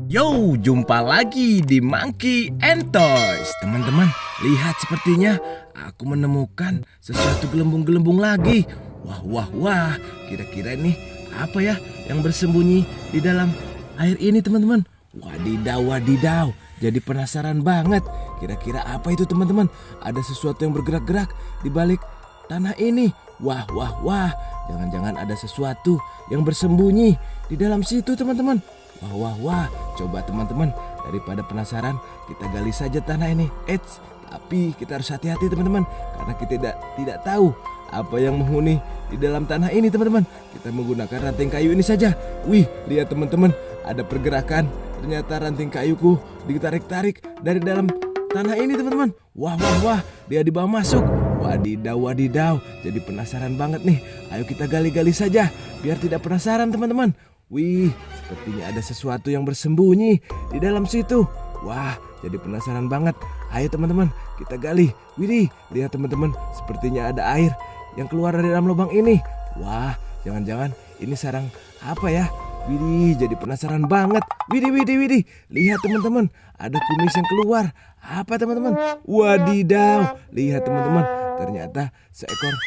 Yo, jumpa lagi di Monkey and Toys. Teman-teman, lihat sepertinya aku menemukan sesuatu gelembung-gelembung lagi. Wah, wah, wah. Kira-kira ini apa ya yang bersembunyi di dalam air ini, teman-teman? Wadidaw, wadidaw. Jadi penasaran banget. Kira-kira apa itu, teman-teman? Ada sesuatu yang bergerak-gerak di balik tanah ini. Wah, wah, wah. Jangan-jangan ada sesuatu yang bersembunyi di dalam situ, teman-teman. Wah, wah, wah. Coba teman-teman, daripada penasaran, kita gali saja tanah ini. Eits, tapi kita harus hati-hati, teman-teman, karena kita tidak tahu apa yang menghuni di dalam tanah ini, teman-teman. Kita menggunakan ranting kayu ini saja. Wih, lihat teman-teman, ada pergerakan. Ternyata ranting kayuku ditarik-tarik dari dalam tanah ini, teman-teman. Wah, wah, wah. Dia dibawa masuk. Wadidaw, wadidaw. Jadi penasaran banget nih. Ayo kita gali-gali saja biar tidak penasaran, teman-teman. Wih, sepertinya ada sesuatu yang bersembunyi di dalam situ. Wah, jadi penasaran banget. Ayo teman-teman, kita gali. Widih, lihat teman-teman, sepertinya ada air yang keluar dari dalam lubang ini. Wah, jangan-jangan ini sarang apa ya? Widih, jadi penasaran banget. Widih, widih, widih. Lihat teman-teman, ada kumis yang keluar. Apa teman-teman? Wadidaw, lihat teman-teman, ternyata seekor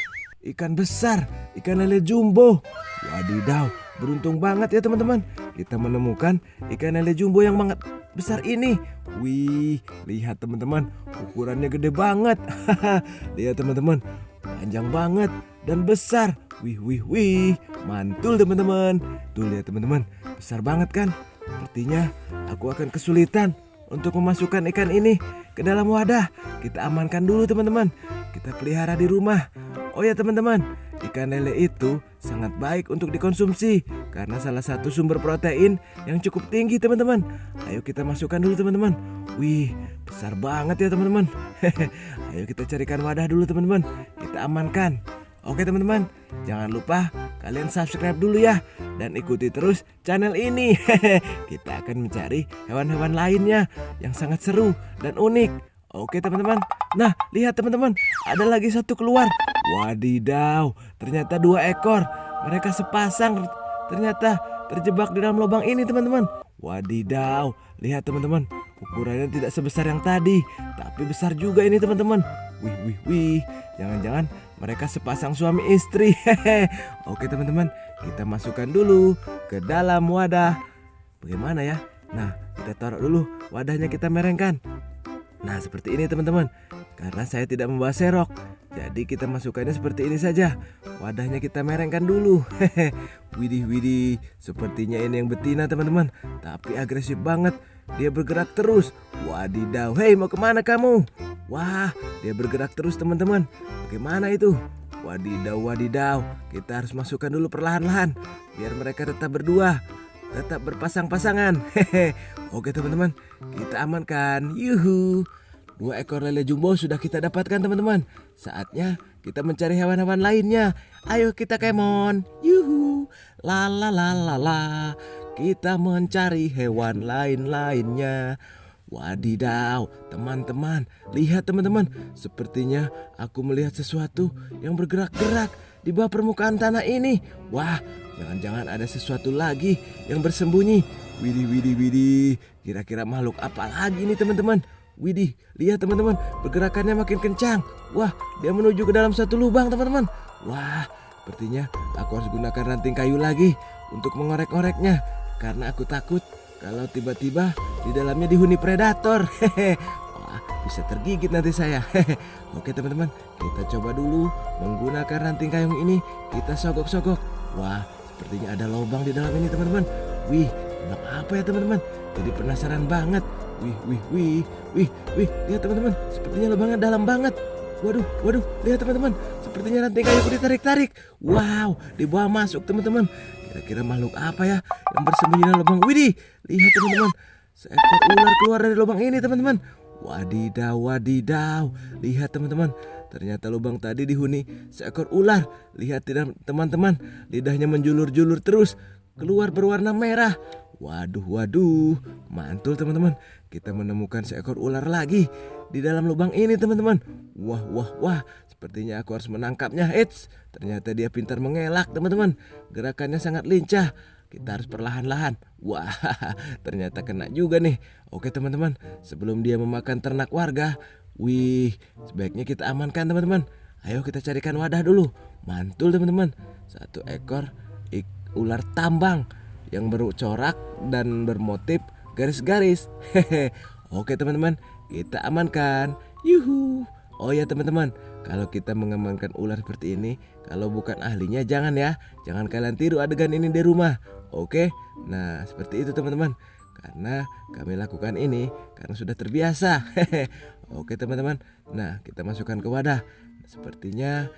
ikan besar, ikan lele jumbo. Wadidaw, beruntung banget ya teman-teman. Kita menemukan ikan lele jumbo yang sangat besar ini. Wih, lihat teman-teman, ukurannya gede banget. Lihat teman-teman, panjang banget dan besar. Wih, wih, wih, mantul teman-teman. Tuh lihat teman-teman, besar banget kan? Sepertinya aku akan kesulitan untuk memasukkan ikan ini ke dalam wadah. Kita amankan dulu teman-teman. Kita pelihara di rumah. Oh ya teman-teman, ikan lele itu sangat baik untuk dikonsumsi karena salah satu sumber protein yang cukup tinggi teman-teman. Ayo kita masukkan dulu teman-teman. Wih, besar banget ya teman-teman. Ayo kita carikan wadah dulu teman-teman. Kita amankan. Oke teman-teman, jangan lupa kalian subscribe dulu ya dan ikuti terus channel ini. Kita akan mencari hewan-hewan lainnya yang sangat seru dan unik. Oke teman-teman. Nah, lihat teman-teman, ada lagi satu keluar. Wadidaw, ternyata 2 ekor. Mereka sepasang ternyata terjebak di dalam lubang ini teman-teman. Wadidaw, lihat teman-teman, ukurannya tidak sebesar yang tadi, tapi besar juga ini teman-teman. Wih, wih, wih, jangan-jangan mereka sepasang suami istri. Oke teman-teman, kita masukkan dulu ke dalam wadah. Bagaimana ya? Nah, kita taruh dulu wadahnya, kita merengkan. Nah, seperti ini teman-teman. Karena saya tidak membawa serok, jadi kita masukkannya seperti ini saja. Wadahnya kita merengkan dulu. Widih, widih, sepertinya ini yang betina teman-teman, tapi agresif banget. Dia bergerak terus. Wadidaw, hei, mau kemana kamu? Wah, dia bergerak terus teman-teman. Bagaimana itu? Wadidaw, wadidaw. Kita harus masukkan dulu perlahan-lahan biar mereka tetap berdua, tetap berpasang-pasangan. Oke teman-teman, kita amankan. Yuhu, 2 ekor lele jumbo sudah kita dapatkan teman-teman. Saatnya kita mencari hewan-hewan lainnya. Ayo kita kemon. Yuhu, la la la la la. Kita mencari hewan lain-lainnya. Wadidaw, teman-teman, lihat teman-teman, sepertinya aku melihat sesuatu yang bergerak-gerak di bawah permukaan tanah ini. Wah, jangan-jangan ada sesuatu lagi yang bersembunyi. Widih, widih, widih, kira-kira makhluk apa lagi ini teman-teman? Widih, lihat teman-teman, pergerakannya makin kencang. Wah, dia menuju ke dalam satu lubang teman-teman. Wah, sepertinya aku harus gunakan ranting kayu lagi untuk mengorek-oreknya, karena aku takut kalau tiba-tiba di dalamnya dihuni predator. Wah, bisa tergigit nanti saya. Oke teman-teman, kita coba dulu menggunakan ranting kayu ini. Kita sogok-sogok. Wah, sepertinya ada lubang di dalam ini teman-teman. Wih, lubang apa ya teman-teman? Jadi penasaran banget. Wih, wih, wih, wih, wih, lihat teman-teman, sepertinya lubangnya dalam banget. Waduh, waduh, lihat teman-teman, sepertinya ranting kayuku ditarik-tarik. Wow, dibawa masuk teman-teman. Kira-kira makhluk apa ya yang bersembunyi dalam lubang? Widih, lihat teman-teman, seekor ular keluar dari lubang ini teman-teman. Wadidaw, wadidaw, lihat teman-teman, ternyata lubang tadi dihuni seekor ular. Lihat teman-teman, lidahnya menjulur-julur terus, keluar berwarna merah. Waduh, waduh, mantul teman-teman. Kita menemukan seekor ular lagi di dalam lubang ini teman-teman. Wah, wah, wah, sepertinya aku harus menangkapnya. Eits, ternyata dia pintar mengelak teman-teman. Gerakannya sangat lincah. kita harus perlahan-lahan. Wah, ternyata kena juga nih. Oke teman-teman, sebelum dia memakan ternak warga, wih, sebaiknya kita amankan teman-teman. Ayo kita carikan wadah dulu. Mantul teman-teman, satu ekor ular tambang yang bercorak dan bermotif garis-garis. Hehe. Oke teman-teman, kita amankan. Yuhu. Oh ya teman-teman, kalau kita mengamankan ular seperti ini, kalau bukan ahlinya jangan ya. Jangan kalian tiru adegan ini di rumah. Oke. Nah, seperti itu teman-teman. Karena kami lakukan ini karena sudah terbiasa. Hehe. Oke teman-teman. Nah, kita masukkan ke wadah. Sepertinya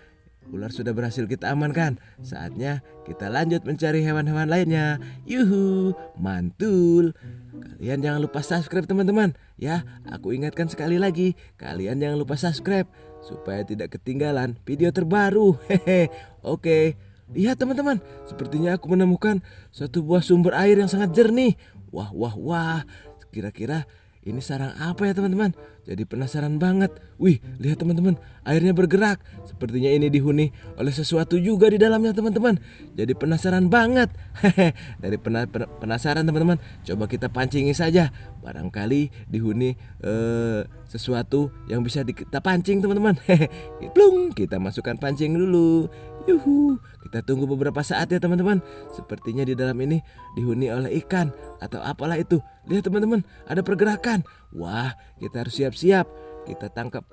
ular sudah berhasil kita amankan. Saatnya kita lanjut mencari hewan-hewan lainnya. Yuhu, mantul. Kalian jangan lupa subscribe teman-teman. Ya, aku ingatkan sekali lagi, kalian jangan lupa subscribe supaya tidak ketinggalan video terbaru. Hehe. Oke, lihat teman-teman, sepertinya aku menemukan suatu buah sumber air yang sangat jernih. Wah, wah, wah. Kira-kira ini sarang apa ya teman-teman? Jadi penasaran banget. Wih, lihat teman-teman, airnya bergerak. Sepertinya ini dihuni oleh sesuatu juga di dalamnya teman-teman. Jadi penasaran banget. Hehe. Dari penasaran teman-teman, coba kita pancingi saja. Barangkali dihuni sesuatu yang bisa kita pancing teman-teman. Hehe. Plung, kita masukkan pancing dulu. Yuhu, kita tunggu beberapa saat ya teman-teman. Sepertinya di dalam ini dihuni oleh ikan atau apalah itu. Lihat teman-teman, ada pergerakan. Wah, kita harus siap-siap. Kita tangkap.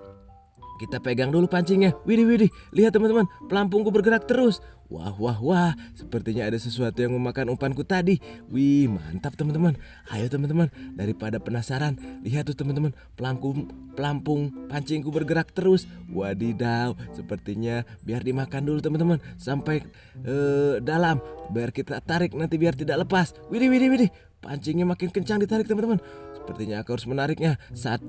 Kita pegang dulu pancingnya. Widih, widih. Lihat teman-teman, pelampungku bergerak terus. Wah, wah, wah. Sepertinya ada sesuatu yang memakan umpanku tadi. Wih, mantap teman-teman. Ayo teman-teman, daripada penasaran, lihat tuh teman-teman, pelampung pancingku bergerak terus. Wadidaw, sepertinya biar dimakan dulu teman-teman sampai dalam. Biar kita tarik nanti biar tidak lepas. Widih, widih, widih. Pancingnya makin kencang ditarik teman-teman. Sepertinya aku harus menariknya. 1,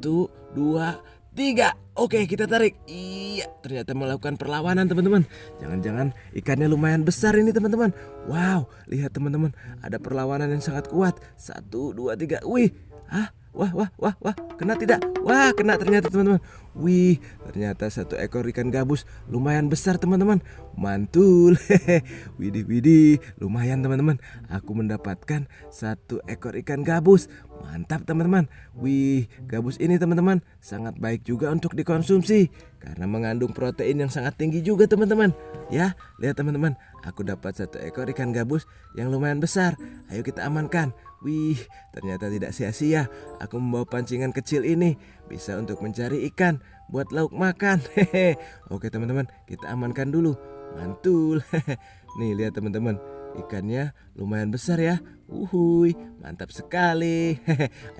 2, 3. Oke, kita tarik. Iya, ternyata melakukan perlawanan teman-teman. Jangan-jangan ikannya lumayan besar ini teman-teman. Wow, lihat teman-teman, ada perlawanan yang sangat kuat. 1, 2, 3. Wih, wah, wah, wah, wah, kena tidak? Wah, kena ternyata teman-teman. Wih, ternyata satu ekor ikan gabus lumayan besar teman-teman. Mantul. Widih, widih, lumayan teman-teman. Aku mendapatkan satu ekor ikan gabus. Mantap teman-teman. Wih, gabus ini teman-teman sangat baik juga untuk dikonsumsi karena mengandung protein yang sangat tinggi juga teman-teman. Ya, lihat teman-teman, aku dapat satu ekor ikan gabus yang lumayan besar. Ayo kita amankan. Wih, ternyata tidak sia-sia. Aku membawa pancingan kecil ini bisa untuk mencari ikan buat lauk makan. Hehe. Oke teman-teman, kita amankan dulu. Mantul. Nih lihat teman-teman, ikannya lumayan besar ya. Uhuy, mantap sekali.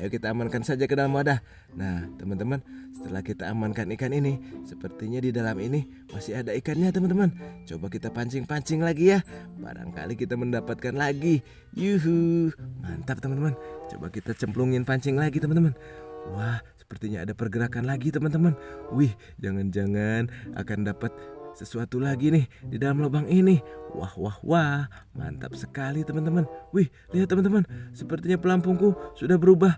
Ayo kita amankan saja ke dalam wadah. Nah teman-teman, setelah kita amankan ikan ini, sepertinya di dalam ini masih ada ikannya teman-teman. Coba kita pancing-pancing lagi ya. Barangkali kita mendapatkan lagi. Yuhu, mantap teman-teman. Coba kita cemplungin pancing lagi teman-teman. Wah, sepertinya ada pergerakan lagi teman-teman. Wih, jangan-jangan akan dapat sesuatu lagi nih di dalam lubang ini. Wah, wah, wah, mantap sekali teman-teman. Wih, lihat teman-teman, sepertinya pelampungku sudah berubah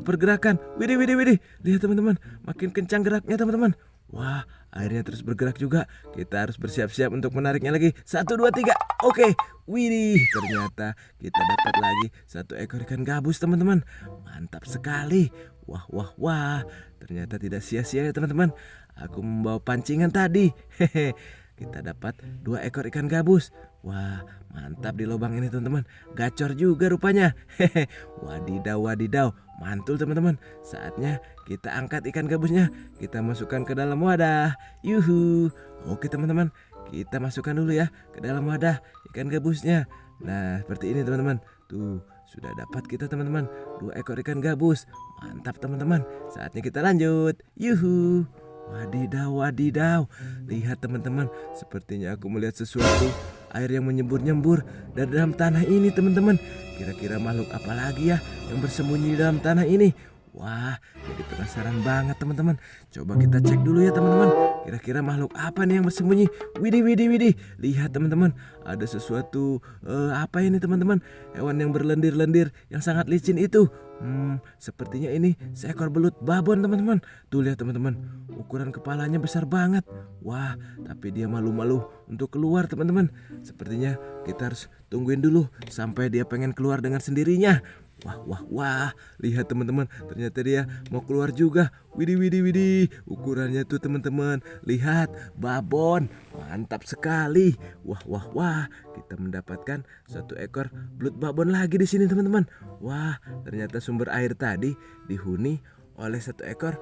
pergerakan. Widih, widih, widih. Lihat teman-teman, makin kencang geraknya teman-teman. Wah, airnya terus bergerak juga. Kita harus bersiap-siap untuk menariknya lagi. 1, 2, 3. Oke. Widih, ternyata kita dapat lagi satu ekor ikan gabus teman-teman. Mantap sekali. Wah, wah, wah. Ternyata tidak sia-sia ya teman-teman. Aku membawa pancingan tadi. Hehe. Kita dapat 2 ekor ikan gabus. Wah, mantap di lubang ini teman-teman. Gacor juga rupanya. Hehe. Wadidaw, wadidaw. Mantul teman-teman. Saatnya kita angkat ikan gabusnya. Kita masukkan ke dalam wadah. Yuhu. Oke teman-teman, kita masukkan dulu ya ke dalam wadah ikan gabusnya. Nah, seperti ini teman-teman. Tuh, sudah dapat kita teman-teman 2 ekor ikan gabus. Mantap teman-teman. Saatnya kita lanjut. Yuhu. Wadidaw, wadidaw. Lihat teman-teman, sepertinya aku melihat sesuatu. Air yang menyembur-nyembur dari dalam tanah ini teman-teman. Kira-kira makhluk apa lagi ya yang bersembunyi di dalam tanah ini? Wah, jadi penasaran banget teman-teman. Coba kita cek dulu ya teman-teman. Kira-kira makhluk apa nih yang bersembunyi? Widih, widih, widih. Lihat teman-teman, ada sesuatu apa ini teman-teman? Hewan yang berlendir-lendir yang sangat licin itu. Sepertinya ini seekor belut babon teman-teman. Tuh lihat teman-teman, ukuran kepalanya besar banget. Wah, tapi dia malu-malu untuk keluar teman-teman. Sepertinya kita harus tungguin dulu sampai dia pengen keluar dengan sendirinya. Wah, wah, wah, lihat teman-teman, ternyata dia mau keluar juga. Widih, widih, widih, ukurannya tuh teman-teman. Lihat, babon, mantap sekali. Wah, wah, wah, kita mendapatkan satu ekor belut babon lagi di sini teman-teman. Wah, ternyata sumber air tadi dihuni oleh satu ekor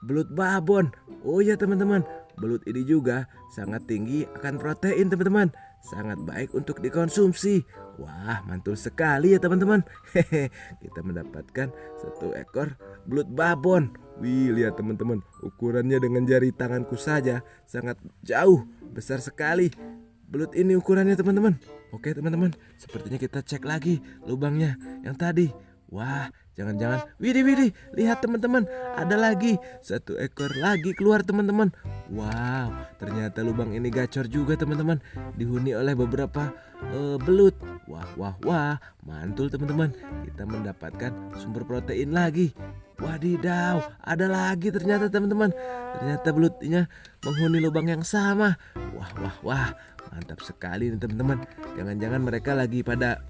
belut babon. Oh ya teman-teman, belut ini juga sangat tinggi akan protein teman-teman. Sangat baik untuk dikonsumsi. Wah, mantul sekali ya teman-teman. Hehe, kita mendapatkan satu ekor belut babon. Wih, lihat teman-teman, ukurannya dengan jari tanganku saja sangat jauh, besar sekali. Belut ini ukurannya teman-teman. Oke teman-teman, sepertinya kita cek lagi lubangnya yang tadi. Wah, jangan-jangan, widih widih, lihat teman-teman, ada lagi satu ekor lagi keluar teman-teman. Wow, ternyata lubang ini gacor juga teman-teman, dihuni oleh beberapa belut. Wah, wah, wah, mantul teman-teman, kita mendapatkan sumber protein lagi. Wadidaw, ada lagi ternyata teman-teman. Ternyata belutnya menghuni lubang yang sama. Wah, wah, wah, mantap sekali nih teman-teman. Jangan-jangan mereka lagi pada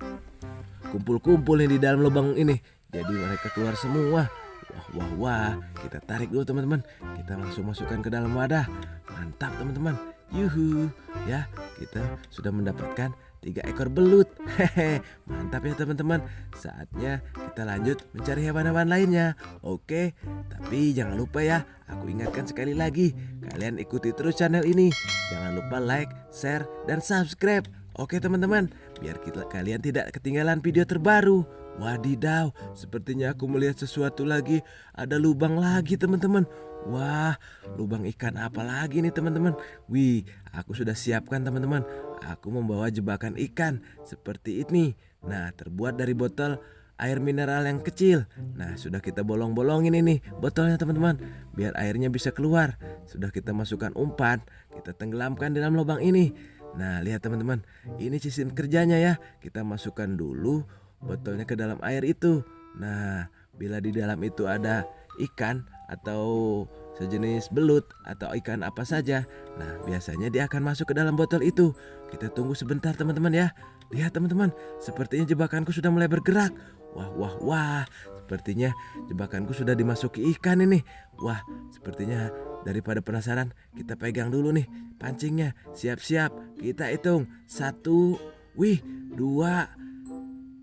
kumpul-kumpul nih di dalam lubang ini. Jadi mereka keluar semua. Wah, wah, wah, kita tarik dulu teman-teman. Kita langsung masukkan ke dalam wadah. Mantap teman-teman. Yuhu, ya, kita sudah mendapatkan 3 ekor belut. Hehe, mantap ya teman-teman. Saatnya kita lanjut mencari hewan-hewan lainnya. Oke, tapi jangan lupa ya, aku ingatkan sekali lagi, kalian ikuti terus channel ini. Jangan lupa like, share, dan subscribe. Oke teman-teman, biar kalian tidak ketinggalan video terbaru. Wadidaw, sepertinya aku melihat sesuatu lagi. Ada lubang lagi teman-teman. Wah, lubang ikan apa lagi nih teman-teman. Wih, aku sudah siapkan teman-teman. Aku membawa jebakan ikan seperti ini. Nah, terbuat dari botol air mineral yang kecil. Nah, sudah kita bolong-bolongin ini botolnya teman-teman, biar airnya bisa keluar. Sudah kita masukkan umpan, kita tenggelamkan di dalam lubang ini. Nah, lihat teman-teman, ini sistem kerjanya ya. Kita masukkan dulu botolnya ke dalam air itu. Nah, bila di dalam itu ada ikan atau sejenis belut atau ikan apa saja, nah biasanya dia akan masuk ke dalam botol itu. Kita tunggu sebentar teman-teman ya. Lihat teman-teman, sepertinya jebakanku sudah mulai bergerak. Wah, wah, wah, sepertinya jebakanku sudah dimasuki ikan ini. Wah, sepertinya daripada penasaran, kita pegang dulu nih pancingnya. Siap-siap, kita hitung 1, wih, 2,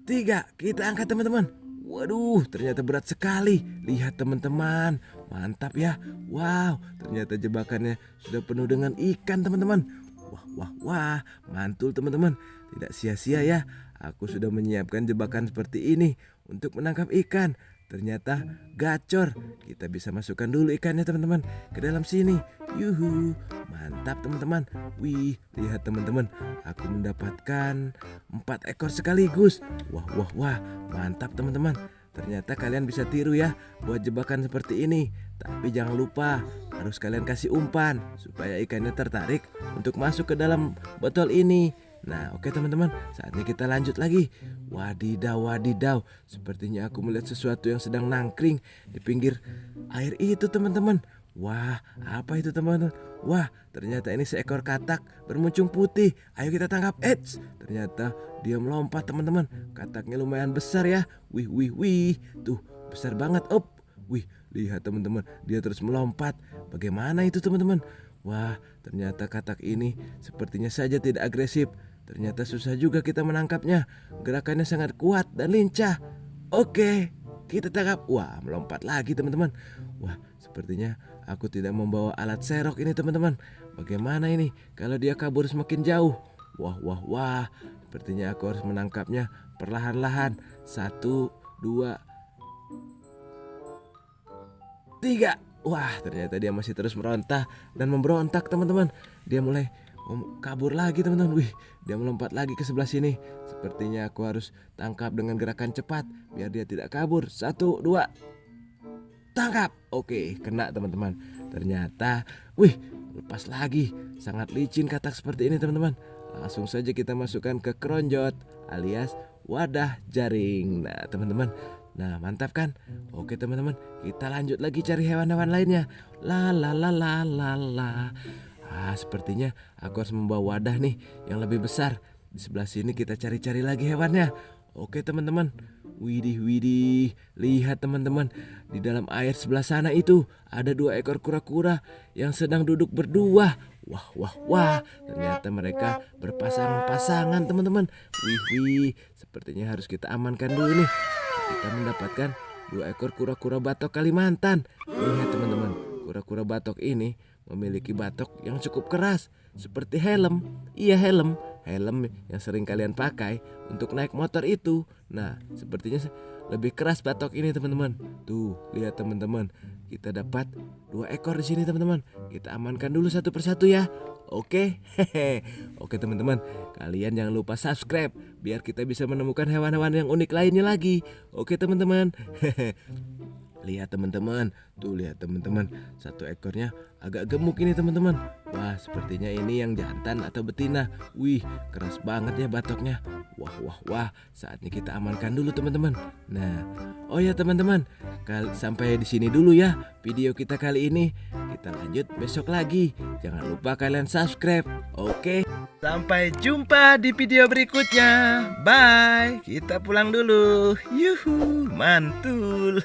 3. Kita angkat teman-teman. Waduh, ternyata berat sekali. Lihat teman-teman, mantap ya. Wow, ternyata jebakannya sudah penuh dengan ikan teman-teman. Wah, wah, wah, mantul teman-teman. Tidak sia-sia ya, aku sudah menyiapkan jebakan seperti ini untuk menangkap ikan. Ternyata gacor. Kita bisa masukkan dulu ikannya teman-teman ke dalam sini. Yuhu, mantap teman-teman. Wih, lihat teman-teman, aku mendapatkan 4 ekor sekaligus. Wah, wah, wah, mantap teman-teman. Ternyata kalian bisa tiru ya buat jebakan seperti ini. Tapi jangan lupa, harus kalian kasih umpan supaya ikannya tertarik untuk masuk ke dalam botol ini. Nah, oke teman-teman, saatnya kita lanjut lagi. Wadidaw, wadidaw, sepertinya aku melihat sesuatu yang sedang nangkring di pinggir air itu teman-teman. Wah, apa itu teman-teman? Wah, ternyata ini seekor katak bermuncung putih. Ayo kita tangkap. Eits, ternyata dia melompat teman-teman. Kataknya lumayan besar ya. Wih, wih, wih, tuh besar banget. Up, wih, lihat teman-teman, dia terus melompat. Bagaimana itu teman-teman? Wah, ternyata katak ini sepertinya saja tidak agresif. Ternyata susah juga kita menangkapnya. Gerakannya sangat kuat dan lincah. Oke, kita tangkap. Wah, melompat lagi teman-teman. Wah, sepertinya aku tidak membawa alat serok ini teman-teman. Bagaimana ini kalau dia kabur semakin jauh? Wah, wah, wah, sepertinya aku harus menangkapnya perlahan-lahan. 1, 2, 3. Wah, ternyata dia masih terus meronta dan memberontak teman-teman. Dia mulai kabur lagi teman-teman. Wih, dia melompat lagi ke sebelah sini. Sepertinya aku harus tangkap dengan gerakan cepat biar dia tidak kabur. 1, 2, tangkap. Oke, kena teman-teman. Ternyata, wih, lepas lagi. Sangat licin katak seperti ini teman-teman. Langsung saja kita masukkan ke keronjot alias wadah jaring. Nah teman-teman, Nah, mantap kan? Oke teman-teman, kita lanjut lagi cari hewan-hewan lainnya. La la la la la la. Sepertinya aku harus membawa wadah nih yang lebih besar. Di sebelah sini kita cari-cari lagi hewannya. Oke teman-teman. Widih, widih. Lihat teman-teman, di dalam air sebelah sana itu ada 2 ekor kura-kura yang sedang duduk berdua. Wah, wah, wah. Ternyata mereka berpasangan-pasangan teman-teman. Wih, wih. Sepertinya harus kita amankan dulu nih. Kita mendapatkan 2 ekor kura-kura batok Kalimantan. Lihat teman-teman, kura-kura batok ini memiliki batok yang cukup keras, seperti helm. Iya, helm yang sering kalian pakai untuk naik motor itu. Nah, sepertinya lebih keras batok ini teman-teman. Tuh, lihat teman-teman, kita dapat 2 ekor di sini teman-teman. Kita amankan dulu satu persatu ya. Oke, hehe. Oke teman-teman, kalian jangan lupa subscribe biar kita bisa menemukan hewan-hewan yang unik lainnya lagi. Oke teman-teman. Hehe. Lihat teman-teman, tuh lihat teman-teman, 1 ekornya agak gemuk ini teman-teman. Wah, sepertinya ini yang jantan atau betina. Wih, keras banget ya batoknya. Wah, wah, wah, saatnya kita amankan dulu teman-teman. Nah, oh ya teman-teman, sampai di sini dulu ya video kita kali ini. Kita lanjut besok lagi. Jangan lupa kalian subscribe. Oke, sampai jumpa di video berikutnya. Bye, kita pulang dulu. Yuhu, mantul.